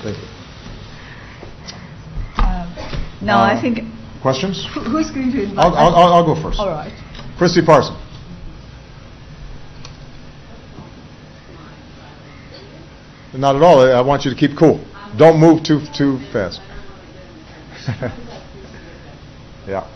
Thank you. No, I think... Questions? Who's going to invite? I'll go first. All right. Christy Parson. Not at all. I want you to keep cool. Don't move too fast. Yeah.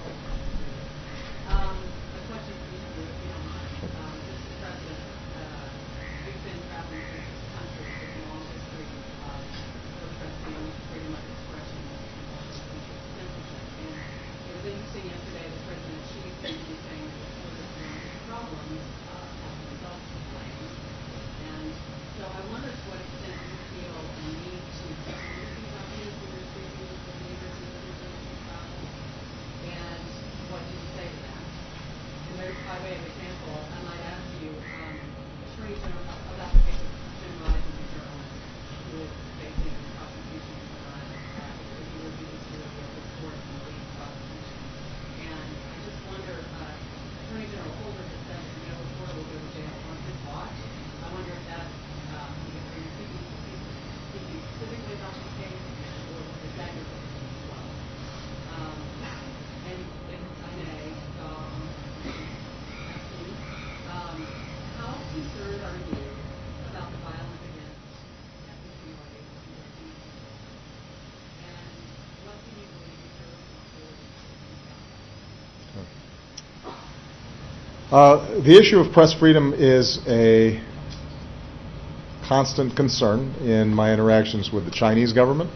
The issue of press freedom is a constant concern in my interactions with the Chinese government.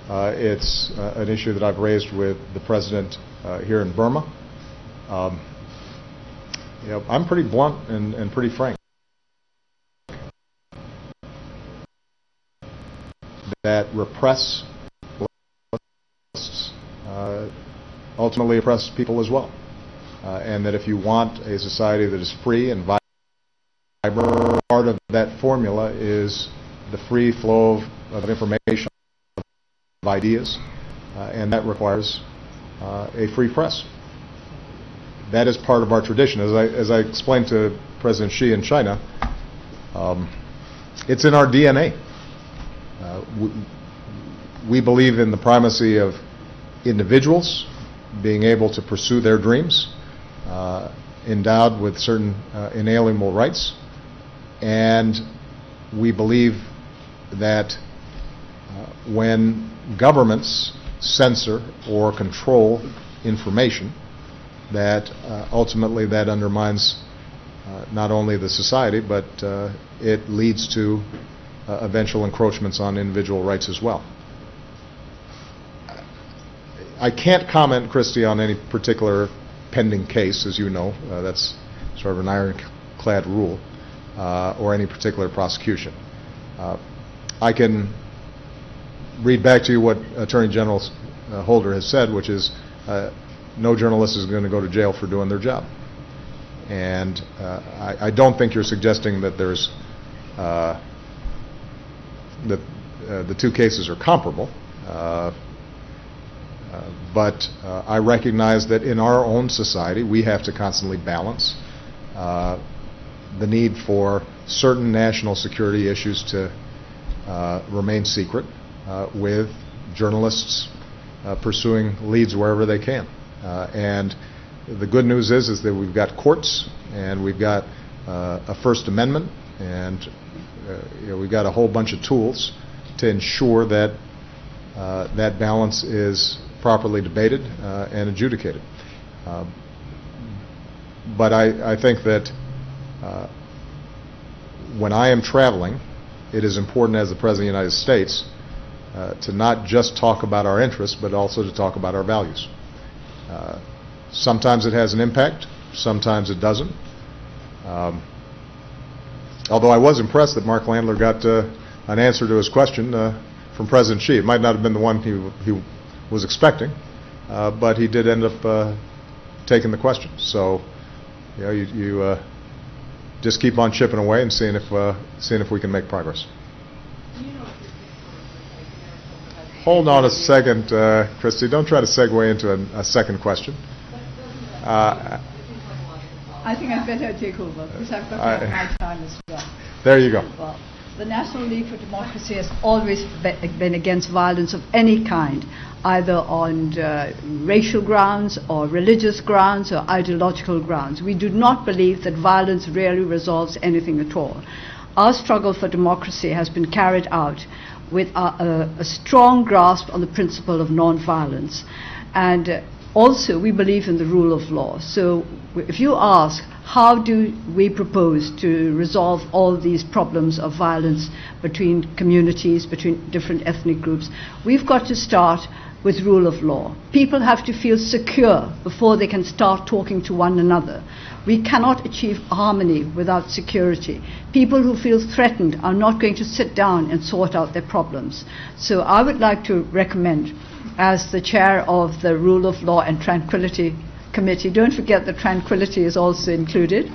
It's an issue that I've raised with the president here in Burma. I'm pretty blunt and pretty frank. That repress ultimately oppress people as well. And that if you want a society that is free and vibrant, part of that formula is the free flow of information, of ideas, and that requires a free press. That is part of our tradition. As I explained to President Xi in China, it's in our DNA. We believe in the primacy of individuals being able to pursue their dreams, endowed with certain inalienable rights, and we believe that when governments censor or control information, that ultimately that undermines not only the society, but it leads to eventual encroachments on individual rights as well. I can't comment, Christy, on any particular pending case, as you know. That's sort of an ironclad rule, or any particular prosecution. I can read back to you what Attorney General Holder has said, which is no journalist is going to go to jail for doing their job. And I don't think you're suggesting that there's that the two cases are comparable. But I recognize that in our own society we have to constantly balance the need for certain national security issues to remain secret with journalists pursuing leads wherever they can. And the good news is that we've got courts and we've got a First Amendment, and we've got a whole bunch of tools to ensure that that balance is properly debated and adjudicated. But I think that when I am traveling, it is important as the President of the United States to not just talk about our interests, but also to talk about our values. Sometimes it has an impact, sometimes it doesn't. Although I was impressed that Mark Landler got an answer to his question from President Xi. It might not have been the one he was expecting, but he did end up taking the question. So, you just keep on chipping away and seeing if we can make progress. Hold on a second, Christy. Don't try to segue into a second question. I think I better take over because I've got my time as well. There you go. Well, The National League for Democracy has always been against violence of any kind, either on racial grounds or religious grounds or ideological grounds. We do not believe that violence really resolves anything at all. Our struggle for democracy has been carried out with a strong grasp on the principle of non-violence. And also, we believe in the rule of law. So if you ask, how do we propose to resolve all these problems of violence between communities, between different ethnic groups? We've got to start with rule of law. People have to feel secure before they can start talking to one another. We cannot achieve harmony without security. People who feel threatened are not going to sit down and sort out their problems. So I would like to recommend, as the chair of the Rule of Law and Tranquility Committee, don't forget that tranquility is also included,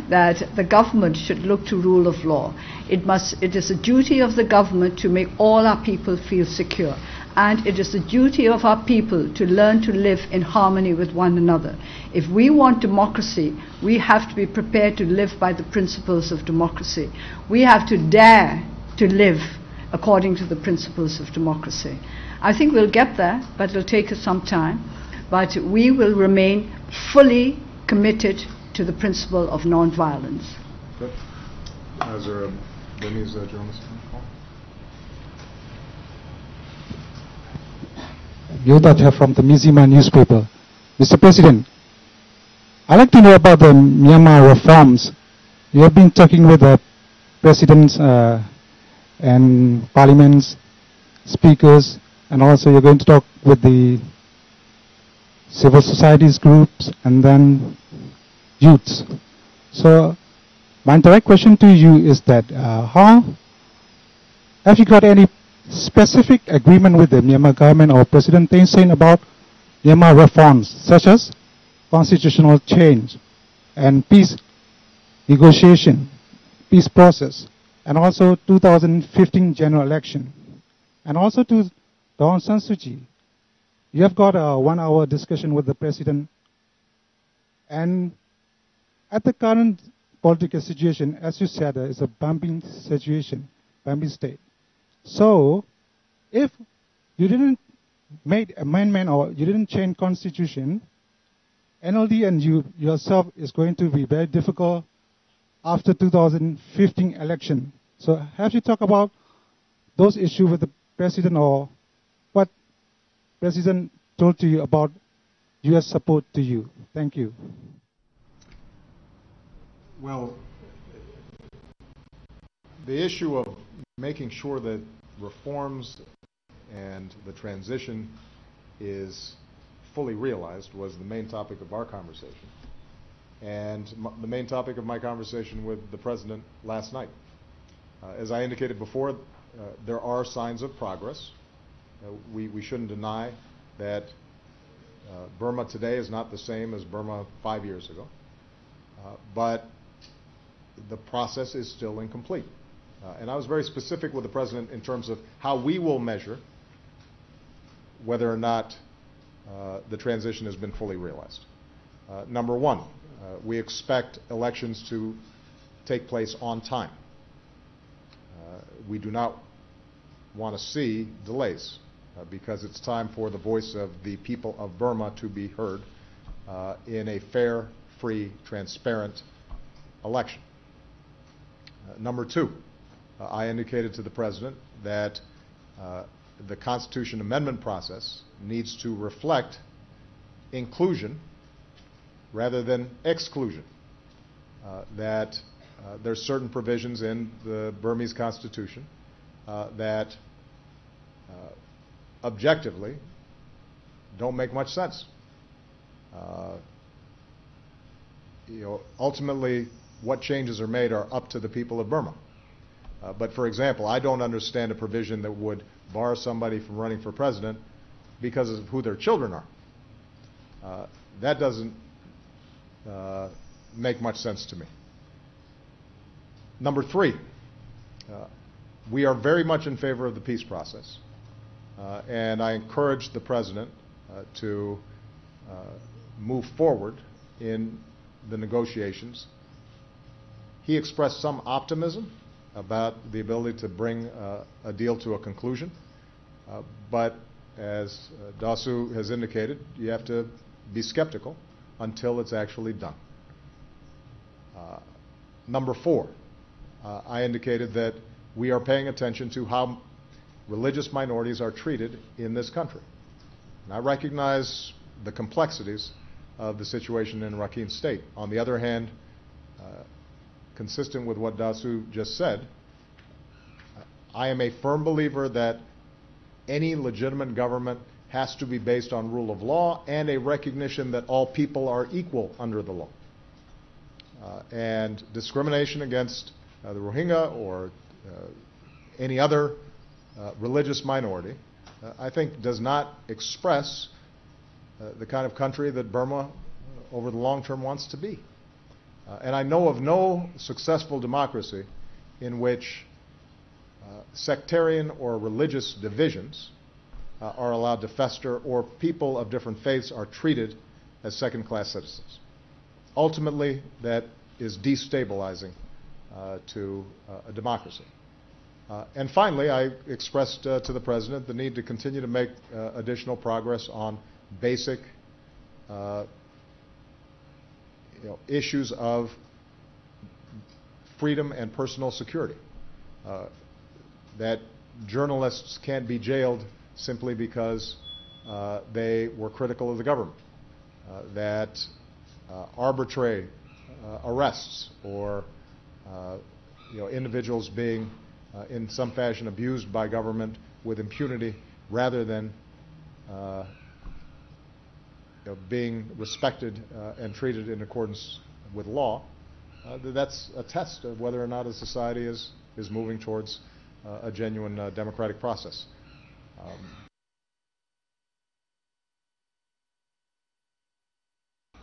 that the government should look to rule of law. It is a duty of the government to make all our people feel secure. And it is the duty of our people to learn to live in harmony with one another. If we want democracy, we have to be prepared to live by the principles of democracy. We have to dare to live according to the principles of democracy. I think we'll get there, but it'll take us some time. But we will remain fully committed to the principle of non-violence. Good. Is there a Burmese journalist on the call? Yodat from the Mizima newspaper. Mr. President, I'd like to know about the Myanmar reforms. You have been talking with the presidents and parliaments, speakers, and also you're going to talk with the civil societies groups and then youths. So my direct question to you is that how have you got any specific agreement with the Myanmar government or President Thein Sein about Myanmar reforms such as constitutional change and peace negotiation, peace process, and also 2015 general election, and also to Aung San Suu Kyi? You have got a 1-hour discussion with the president, and at the current political situation, as you said, it's a bumping situation, bumping state. So, if you didn't make amendment or you didn't change constitution, NLD and you yourself is going to be very difficult after 2015 election. So, have you talked about those issues with the president, or what president told to you about U.S. support to you? Thank you. Well, the issue of making sure that reforms and the transition is fully realized was the main topic of our conversation, and the main topic of my conversation with the President last night. As I indicated before, there are signs of progress. We shouldn't deny that Burma today is not the same as Burma 5 years ago, but the process is still incomplete. And I was very specific with the President in terms of how we will measure whether or not the transition has been fully realized. Number one, we expect elections to take place on time. We do not want to see delays because it's time for the voice of the people of Burma to be heard in a fair, free, transparent election. Number two, I indicated to the President that the Constitution amendment process needs to reflect inclusion rather than exclusion. That there's certain provisions in the Burmese Constitution that objectively don't make much sense. Ultimately, what changes are made are up to the people of Burma. But for example, I don't understand a provision that would bar somebody from running for president because of who their children are. That doesn't make much sense to me. Number three, we are very much in favor of the peace process. And I encourage the President to move forward in the negotiations. He expressed some optimism about the ability to bring a deal to a conclusion. But as Dasu has indicated, you have to be skeptical until it's actually done. Number 4, I indicated that we are paying attention to how religious minorities are treated in this country. And I recognize the complexities of the situation in Rakhine State. On the other hand, consistent with what Dasu just said, I am a firm believer that any legitimate government has to be based on rule of law and a recognition that all people are equal under the law. And discrimination against the Rohingya or any other religious minority, I think does not express the kind of country that Burma over the long term wants to be. And I know of no successful democracy in which sectarian or religious divisions are allowed to fester, or people of different faiths are treated as second-class citizens. Ultimately, that is destabilizing to a democracy. And finally, I expressed to the President the need to continue to make additional progress on basic issues of freedom and personal security. That journalists can't be jailed simply because they were critical of the government. That arbitrary arrests or individuals being in some fashion abused by government with impunity rather than being respected and treated in accordance with law, that's a test of whether or not a society is moving towards a genuine democratic process.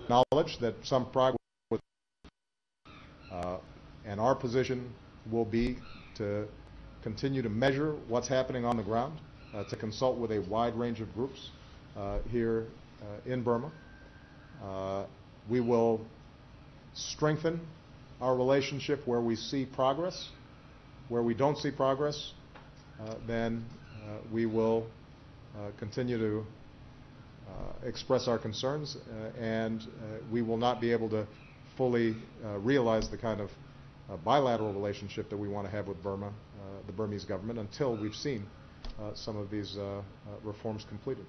Knowledge that some progress and our position will be to continue to measure what's happening on the ground, to consult with a wide range of groups here in Burma. We will strengthen our relationship where we see progress. Where we don't see progress, then we will continue to express our concerns, and we will not be able to fully realize the kind of bilateral relationship that we want to have with Burma, the Burmese government, until we've seen some of these reforms completed.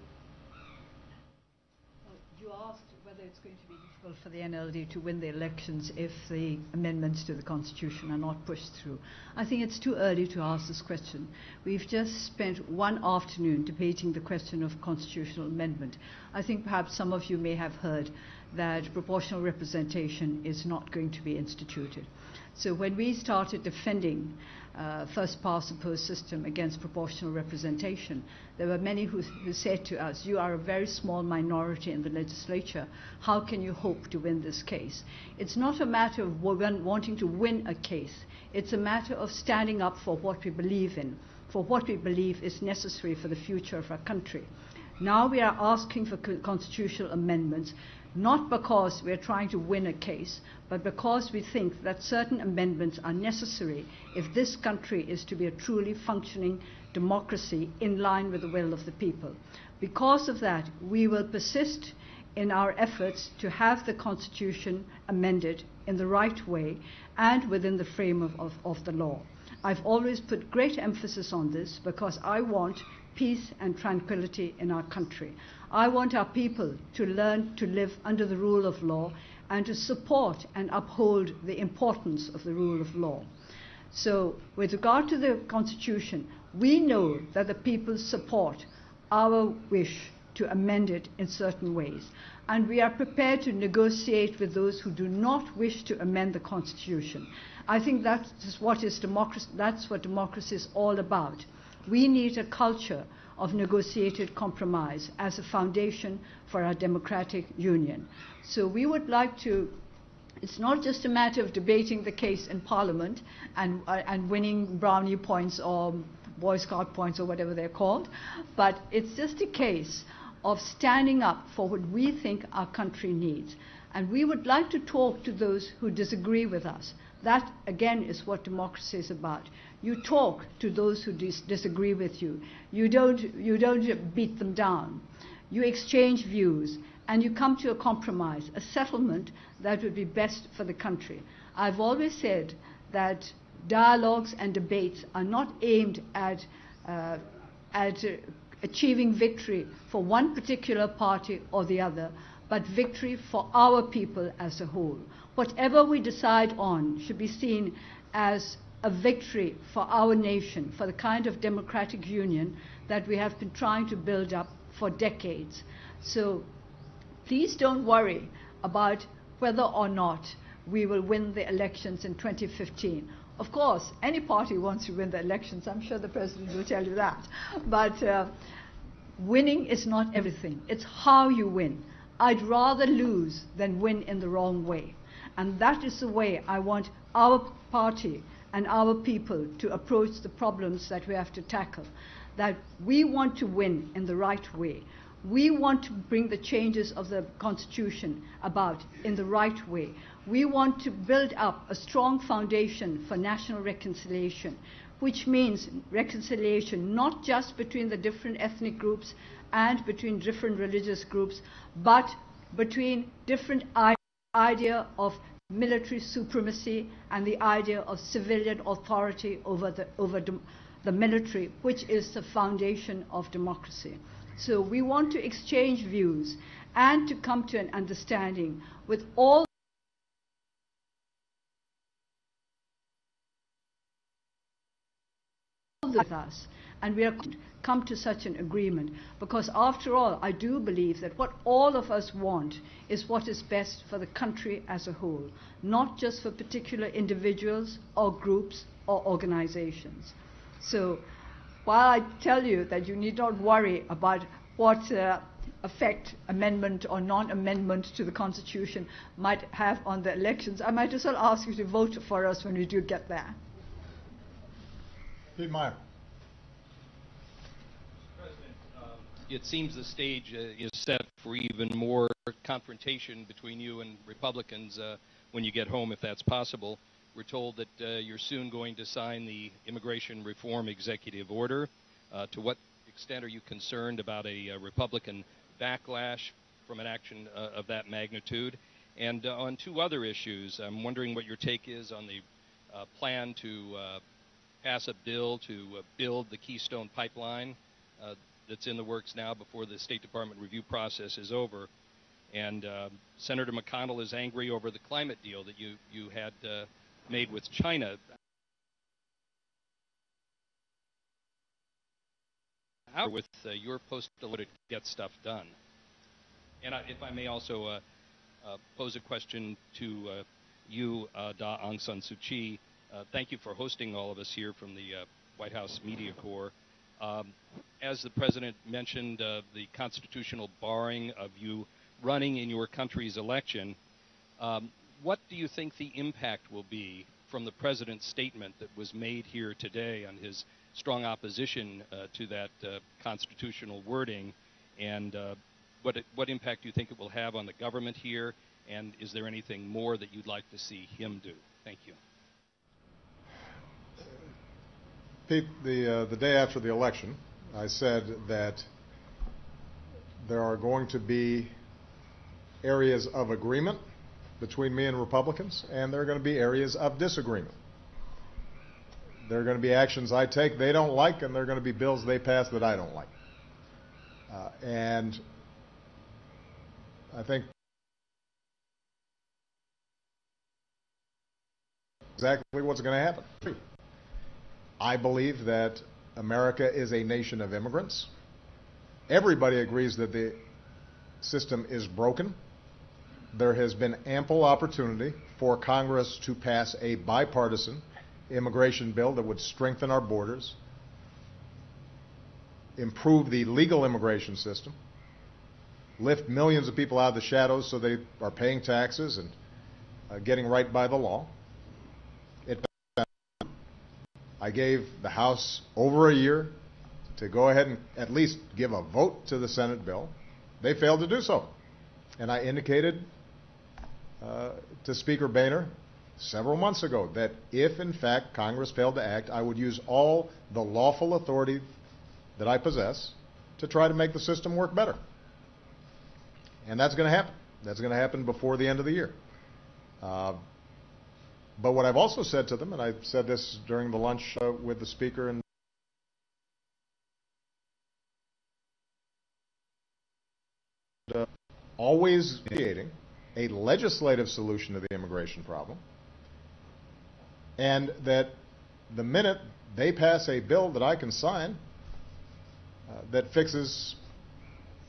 You asked whether it's going to be difficult for the NLD to win the elections if the amendments to the Constitution are not pushed through. I think it's too early to ask this question. We've just spent one afternoon debating the question of constitutional amendment. I think perhaps some of you may have heard that proportional representation is not going to be instituted. So when we started defending first past the post system against proportional representation, there were many who said to us, you are a very small minority in the legislature, how can you hope to win this case? It's not a matter of wanting to win a case, it's a matter of standing up for what we believe in, for what we believe is necessary for the future of our country. Now we are asking for constitutional amendments, not because we are trying to win a case, but because we think that certain amendments are necessary if this country is to be a truly functioning democracy in line with the will of the people. Because of that, we will persist in our efforts to have the Constitution amended in the right way and within the frame of the law. I've always put great emphasis on this because I want peace and tranquility in our country. I want our people to learn to live under the rule of law and to support and uphold the importance of the rule of law. So with regard to the Constitution, we know that the people support our wish to amend it in certain ways. And we are prepared to negotiate with those who do not wish to amend the Constitution. I think that's what democracy is all about. We need a culture of negotiated compromise as a foundation for our democratic union. So we would like to, it's not just a matter of debating the case in Parliament and winning brownie points or Boy Scout points or whatever they're called, but it's just a case of standing up for what we think our country needs. And we would like to talk to those who disagree with us, That, again, is what democracy is about. You talk to those who disagree with you. You don't beat them down. You exchange views, and you come to a compromise, a settlement that would be best for the country. I've always said that dialogues and debates are not aimed at achieving victory for one particular party or the other, but victory for our people as a whole. Whatever we decide on should be seen as a victory for our nation, for the kind of democratic union that we have been trying to build up for decades. So please don't worry about whether or not we will win the elections in 2015. Of course, any party wants to win the elections. I'm sure the President will tell you that. But winning is not everything. It's how you win. I'd rather lose than win in the wrong way. And that is the way I want our party and our people to approach the problems that we have to tackle. That we want to win in the right way. We want to bring the changes of the Constitution about in the right way. We want to build up a strong foundation for national reconciliation, which means reconciliation not just between the different ethnic groups and between different religious groups, but between different idea of military supremacy and the idea of civilian authority over the military, which is the foundation of democracy. So we want to exchange views and to come to an understanding with all with us, and we are come to such an agreement, because after all, I do believe that what all of us want is what is best for the country as a whole, not just for particular individuals or groups or organizations. So while I tell you that you need not worry about what effect amendment or non-amendment to the Constitution might have on the elections, I might as well ask you to vote for us when we do get there. Pete Meyer. President, it seems the stage is set for even more confrontation between you and Republicans when you get home, if that's possible. We're told that you're soon going to sign the Immigration Reform Executive Order. To what extent are you concerned about a Republican backlash from an action of that magnitude? And on two other issues, I'm wondering what your take is on the plan to pass a bill to build the Keystone Pipeline that's in the works now before the State Department review process is over. And Senator McConnell is angry over the climate deal that you had made with China. How with your postal to get stuff done? And if I may also pose a question to you, Aung San Suu Kyi. Thank you for hosting all of us here from the White House Media Corps. As the President mentioned, the constitutional barring of you running in your country's election, what do you think the impact will be from the President's statement that was made here today on his strong opposition to that constitutional wording, and what impact do you think it will have on the government here, and is there anything more that you'd like to see him do? Thank you. Pete, the day after the election, I said that there are going to be areas of agreement between me and Republicans, and there are going to be areas of disagreement. There are going to be actions I take they don't like, and there are going to be bills they pass that I don't like. And I think exactly what's going to happen. I believe that America is a nation of immigrants. Everybody agrees that the system is broken. There has been ample opportunity for Congress to pass a bipartisan immigration bill that would strengthen our borders, improve the legal immigration system, lift millions of people out of the shadows so they are paying taxes and getting right by the law. I gave the House over a year to go ahead and at least give a vote to the Senate bill. They failed to do so. And I indicated to Speaker Boehner several months ago that if, in fact, Congress failed to act, I would use all the lawful authority that I possess to try to make the system work better. And that's going to happen. That's going to happen before the end of the year. But what I've also said to them, and I said this during the lunch with the Speaker and always creating a legislative solution to the immigration problem, and that the minute they pass a bill that I can sign that fixes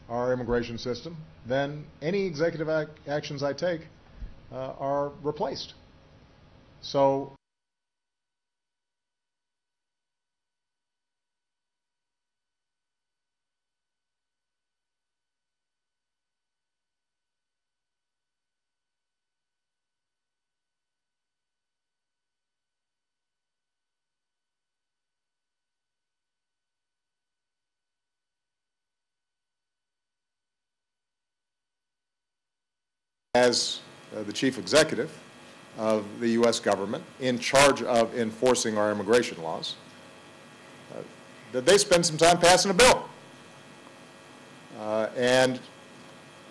our immigration system, then any executive actions I take are replaced. So as the chief executive of the U.S. government in charge of enforcing our immigration laws, that they spend some time passing a bill and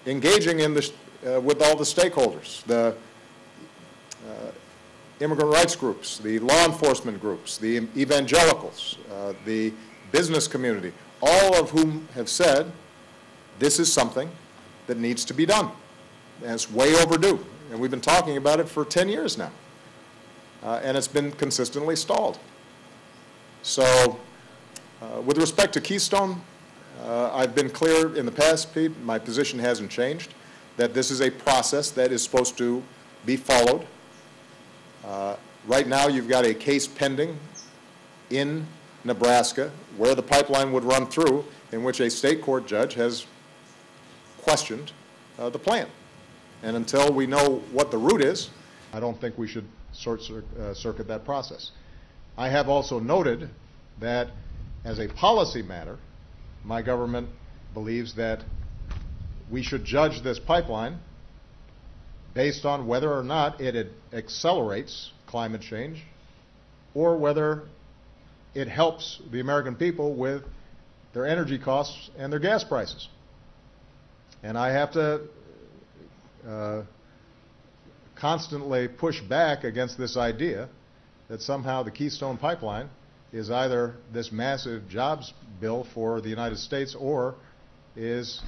engaging in the, with all the stakeholders, the immigrant rights groups, the law enforcement groups, the evangelicals, the business community, all of whom have said this is something that needs to be done. And it's way overdue. And we've been talking about it for 10 years now. And it's been consistently stalled. So with respect to Keystone, I've been clear in the past, Pete, my position hasn't changed, that this is a process that is supposed to be followed. Right now you've got a case pending in Nebraska where the pipeline would run through, in which a state court judge has questioned the plan. And until we know what the route is, I don't think we should circuit that process. I have also noted that as a policy matter, my government believes that we should judge this pipeline based on whether or not it accelerates climate change or whether it helps the American people with their energy costs and their gas prices. And I have to constantly push back against this idea that somehow the Keystone Pipeline is either this massive jobs bill for the United States or is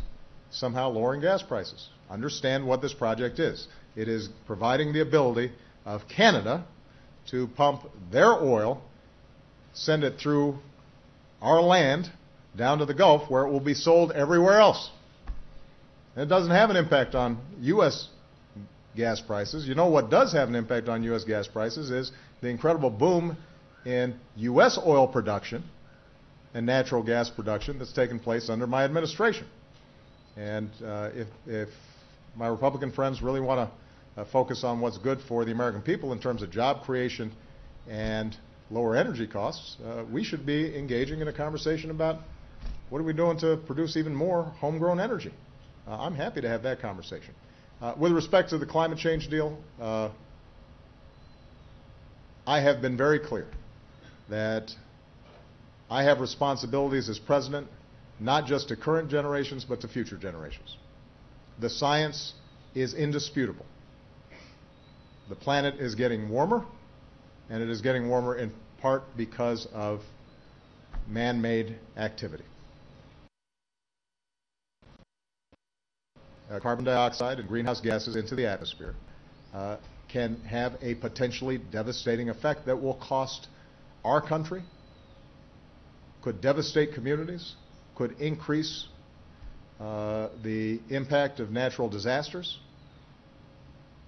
somehow lowering gas prices. Understand what this project is. It is providing the ability of Canada to pump their oil, send it through our land down to the Gulf where it will be sold everywhere else. And it doesn't have an impact on U.S. gas prices. You know what does have an impact on U.S. gas prices is the incredible boom in U.S. oil production and natural gas production that's taken place under my administration. And if my Republican friends really want to focus on what's good for the American people in terms of job creation and lower energy costs, we should be engaging in a conversation about what are we doing to produce even more homegrown energy. I'm happy to have that conversation. With respect to the climate change deal, I have been very clear that I have responsibilities as president, not just to current generations, but to future generations. The science is indisputable. The planet is getting warmer, and it is getting warmer in part because of man-made activity. Carbon dioxide and greenhouse gases into the atmosphere can have a potentially devastating effect that will cost our country, could devastate communities, could increase the impact of natural disasters,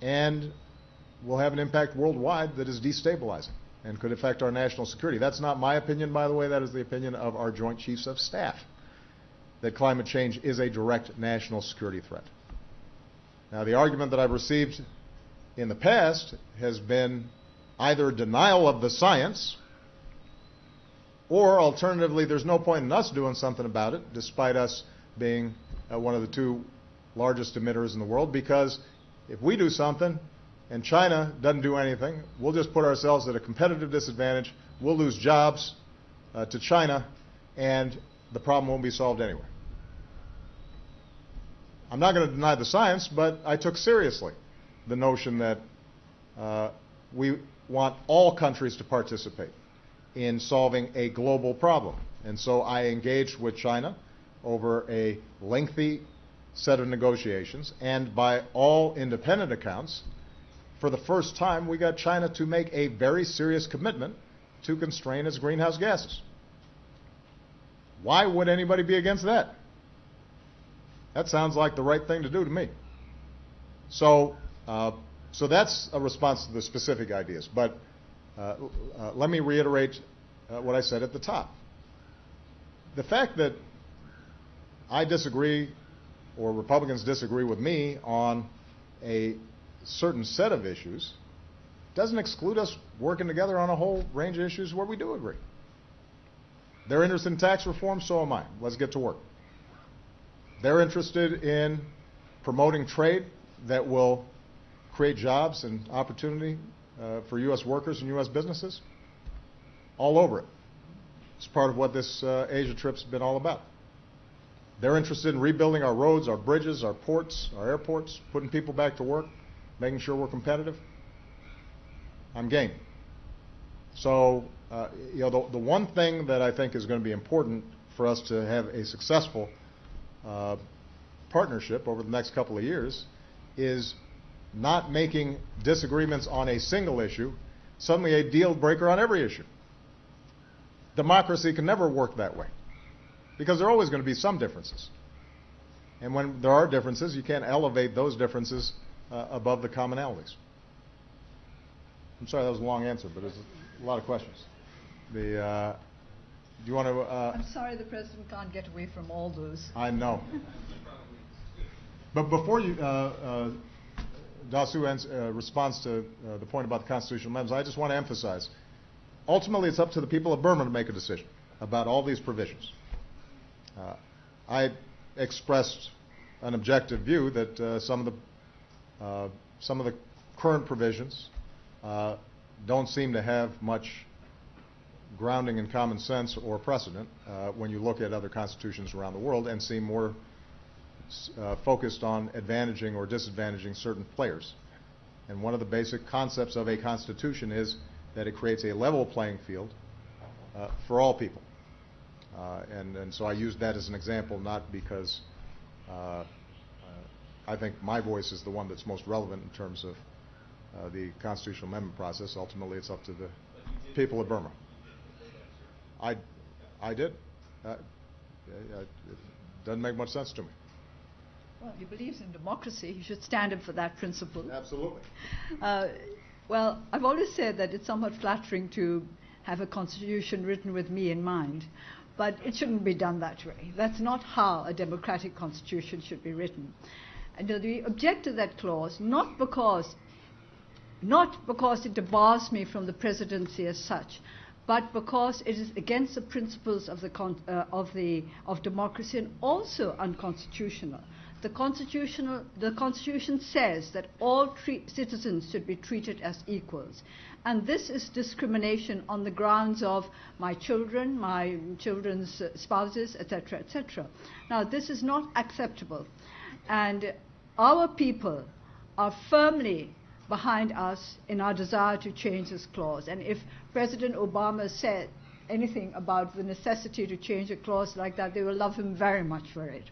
and will have an impact worldwide that is destabilizing and could affect our national security. That's not my opinion, by the way. That is the opinion of our Joint Chiefs of Staff, that climate change is a direct national security threat. Now, the argument that I've received in the past has been either denial of the science, or alternatively, there's no point in us doing something about it, despite us being one of the two largest emitters in the world, because if we do something and China doesn't do anything, we'll just put ourselves at a competitive disadvantage, we'll lose jobs to China, and the problem won't be solved anyway. I'm not going to deny the science, but I took seriously the notion that we want all countries to participate in solving a global problem. And so I engaged with China over a lengthy set of negotiations, and by all independent accounts, for the first time, we got China to make a very serious commitment to constrain its greenhouse gases. Why would anybody be against that? That sounds like the right thing to do to me. So that's a response to the specific ideas. But let me reiterate what I said at the top. The fact that I disagree, or Republicans disagree with me on a certain set of issues, doesn't exclude us working together on a whole range of issues where we do agree. They're interested in tax reform, so am I. Let's get to work. They're interested in promoting trade that will create jobs and opportunity for U.S. workers and U.S. businesses. All over it. It's part of what this Asia trip's been all about. They're interested in rebuilding our roads, our bridges, our ports, our airports, putting people back to work, making sure we're competitive. I'm game. So, the one thing that I think is going to be important for us to have a successful partnership over the next couple of years is not making disagreements on a single issue suddenly a deal breaker on every issue. Democracy can never work that way, because there are always going to be some differences. And when there are differences, you can't elevate those differences above the commonalities. I'm sorry, that was a long answer, but there's a lot of questions. Do you want to... I'm sorry the President can't get away from all those. I know. But before you... Dasu responds to the point about the constitutional amendments, I just want to emphasize, ultimately it's up to the people of Burma to make a decision about all these provisions. I expressed an objective view that some of the current provisions don't seem to have much grounding in common sense or precedent when you look at other constitutions around the world, and seem more focused on advantaging or disadvantaging certain players. And one of the basic concepts of a constitution is that it creates a level playing field for all people. And so I used that as an example, not because I think my voice is the one that's most relevant in terms of the constitutional amendment process. Ultimately, it's up to the people of Burma. I did. It doesn't make much sense to me. Well, he believes in democracy. He should stand up for that principle. Absolutely. Well, I've always said that it's somewhat flattering to have a constitution written with me in mind, but it shouldn't be done that way. That's not how a democratic constitution should be written. And we object to that clause not because it debars me from the presidency as such, but because it is against the principles of democracy, and also unconstitutional. The Constitution says that all citizens should be treated as equals. And this is discrimination on the grounds of my children's spouses, etc., etc. Now, this is not acceptable. And our people are firmly behind us in our desire to change this clause. And if President Obama said anything about the necessity to change a clause like that, they will love him very much for it.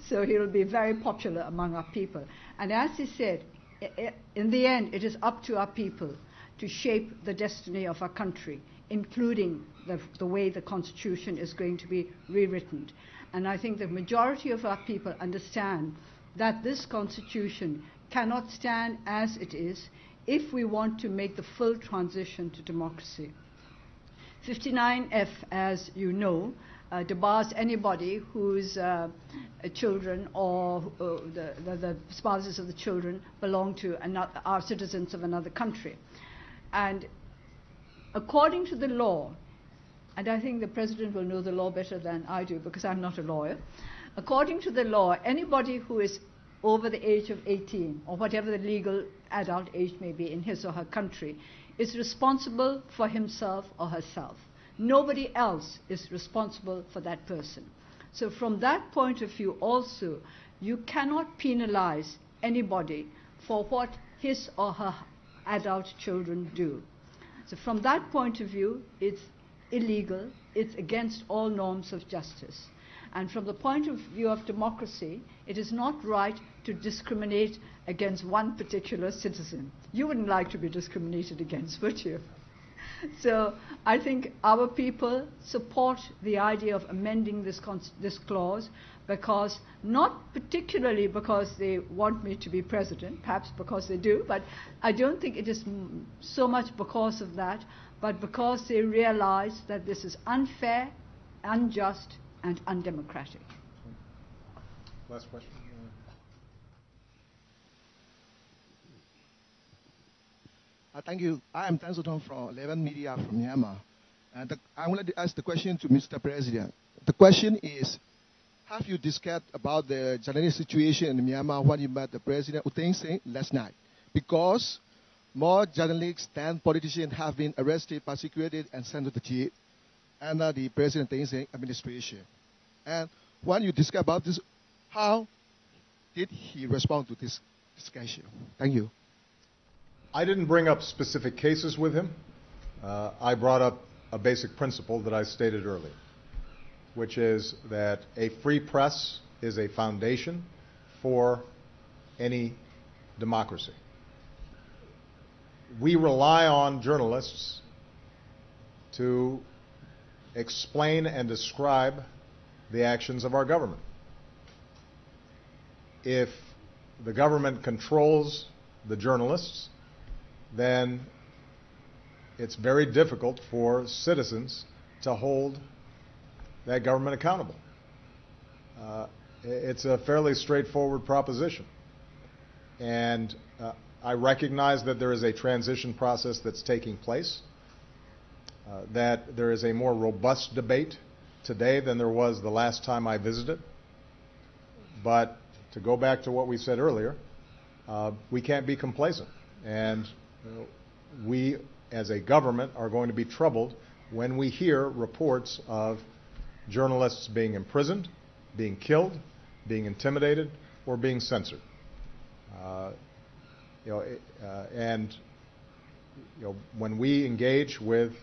So he will be very popular among our people. And as he said, in the end, it is up to our people to shape the destiny of our country, including the way the Constitution is going to be rewritten. And I think the majority of our people understand that this Constitution cannot stand as it is if we want to make the full transition to democracy. 59F, as you know, debars anybody whose children or the spouses of the children belong to are citizens of another country. And according to the law, and I think the President will know the law better than I do because I'm not a lawyer, according to the law, anybody who is over the age of 18, or whatever the legal adult age may be in his or her country, is responsible for himself or herself. Nobody else is responsible for that person. So from that point of view also, you cannot penalize anybody for what his or her adult children do. So from that point of view, it's illegal, it's against all norms of justice. And from the point of view of democracy, it is not right to discriminate against one particular citizen. You wouldn't like to be discriminated against, would you? So I think our people support the idea of amending this clause, because not particularly because they want me to be president, perhaps because they do, but I don't think it is so much because of that, but because they realize that this is unfair, unjust, and undemocratic. Last question. Thank you. I am Tan Sutong from 11 Media from Myanmar. And I wanted to ask the question to Mr. President. The question is, have you discussed about the journalist situation in Myanmar when you met the President Thein Sein last night? Because more journalists than politicians have been arrested, persecuted, and sent to the jail under the President Thein Sein administration. And when you discuss about this, how did he respond to this discussion? Thank you. I didn't bring up specific cases with him. I brought up a basic principle that I stated earlier, which is that a free press is a foundation for any democracy. We rely on journalists to explain and describe the actions of our government. If the government controls the journalists, then it's very difficult for citizens to hold that government accountable. It's a fairly straightforward proposition. And I recognize that there is a transition process that's taking place, that there is a more robust debate today than there was the last time I visited. But to go back to what we said earlier, we can't be complacent. And we, as a government, are going to be troubled when we hear reports of journalists being imprisoned, being killed, being intimidated, or being censored. When we engage with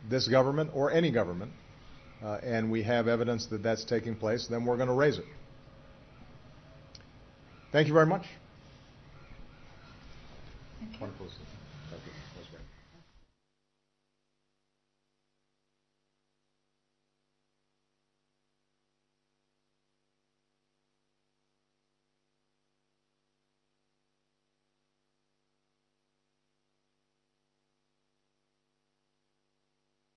this government or any government, and we have evidence that that's taking place, then we're going to raise it. Thank you very much. Thank you. Wonderful.